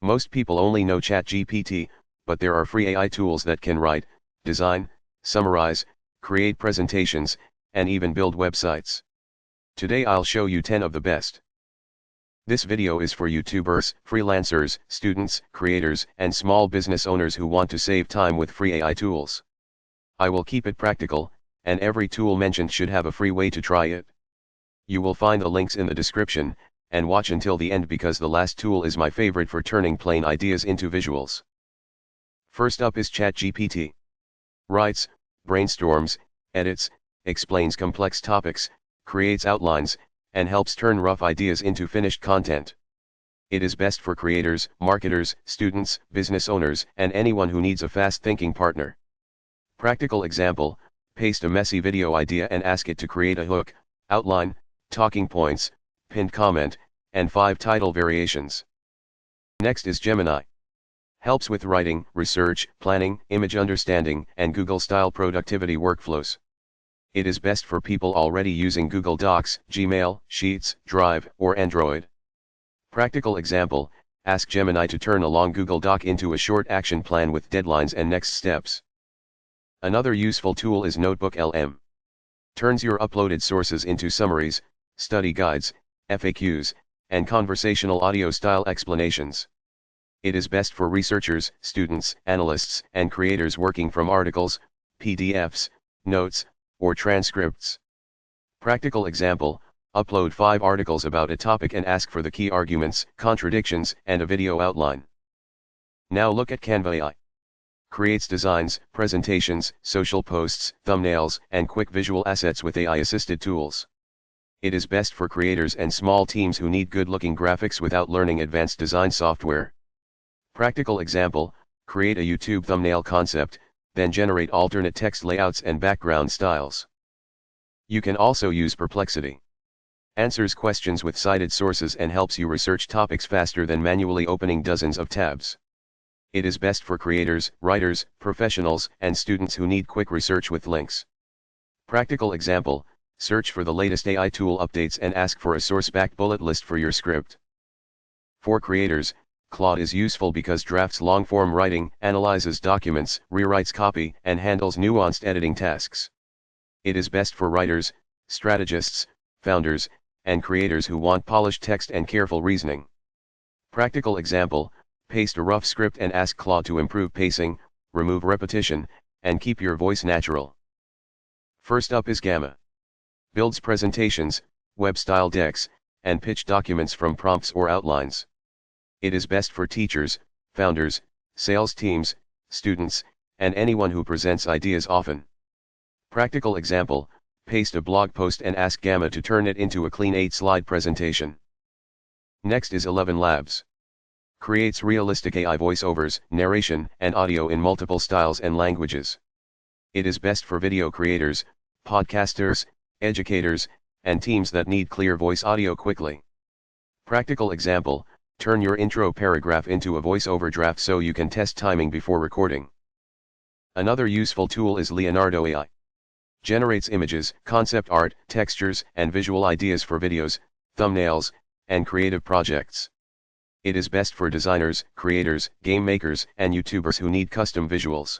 Most people only know ChatGPT, but there are free AI tools that can write, design, summarize, create presentations, and even build websites. Today I'll show you 10 of the best. This video is for YouTubers, freelancers, students, creators, and small business owners who want to save time with free AI tools. I will keep it practical, and every tool mentioned should have a free way to try it. You will find the links in the description, and watch until the end because the last tool is my favorite for turning plain ideas into visuals. First up is ChatGPT. Writes, brainstorms, edits, explains complex topics, creates outlines, and helps turn rough ideas into finished content. It is best for creators, marketers, students, business owners, and anyone who needs a fast-thinking partner. Practical example: paste a messy video idea and ask it to create a hook, outline, talking points, pinned comment, and 5 title variations. Next is Gemini. Helps with writing, research, planning, image understanding, and Google-style productivity workflows. It is best for people already using Google Docs, Gmail, Sheets, Drive, or Android. Practical example: ask Gemini to turn a long Google Doc into a short action plan with deadlines and next steps. Another useful tool is NotebookLM. Turns your uploaded sources into summaries, study guides, FAQs, and conversational audio-style explanations. It is best for researchers, students, analysts, and creators working from articles, PDFs, notes, or transcripts. Practical example: upload 5 articles about a topic and ask for the key arguments, contradictions, and a video outline. Now look at Canva AI. Creates designs, presentations, social posts, thumbnails, and quick visual assets with AI-assisted tools. It is best for creators and small teams who need good-looking graphics without learning advanced design software. Practical example: create a YouTube thumbnail concept, then generate alternate text layouts and background styles. You can also use Perplexity. Answers questions with cited sources and helps you research topics faster than manually opening dozens of tabs. It is best for creators, writers, professionals, and students who need quick research with links. Practical example: search for the latest AI tool updates and ask for a source-backed bullet list for your script. For creators, Claude is useful because drafts long-form writing, analyzes documents, rewrites copy, and handles nuanced editing tasks. It is best for writers, strategists, founders, and creators who want polished text and careful reasoning. Practical example: paste a rough script and ask Claude to improve pacing, remove repetition, and keep your voice natural. First up is Gamma. Builds presentations, web-style decks, and pitch documents from prompts or outlines. It is best for teachers, founders, sales teams, students, and anyone who presents ideas often. Practical example: paste a blog post and ask Gamma to turn it into a clean 8-slide presentation. Next is 11 Labs. Creates realistic AI voiceovers, narration, and audio in multiple styles and languages. It is best for video creators, podcasters, educators, and teams that need clear voice audio quickly. Practical example: turn your intro paragraph into a voiceover draft so you can test timing before recording. Another useful tool is Leonardo AI. Generates images, concept art, textures, and visual ideas for videos, thumbnails, and creative projects. It is best for designers, creators, game makers, and YouTubers who need custom visuals.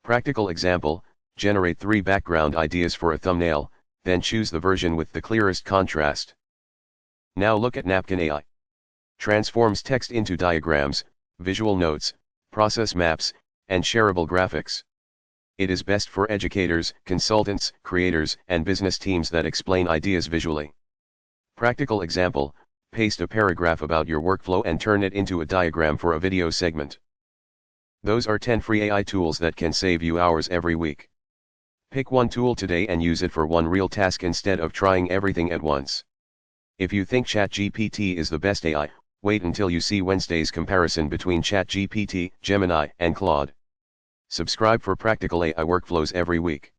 Practical example: generate 3 background ideas for a thumbnail, then choose the version with the clearest contrast. Now look at Napkin AI. Transforms text into diagrams, visual notes, process maps, and shareable graphics. It is best for educators, consultants, creators, and business teams that explain ideas visually. Practical example: paste a paragraph about your workflow and turn it into a diagram for a video segment. Those are 10 free AI tools that can save you hours every week. Pick one tool today and use it for one real task instead of trying everything at once. If you think ChatGPT is the best AI, wait until you see Wednesday's comparison between ChatGPT, Gemini, and Claude. Subscribe for practical AI workflows every week.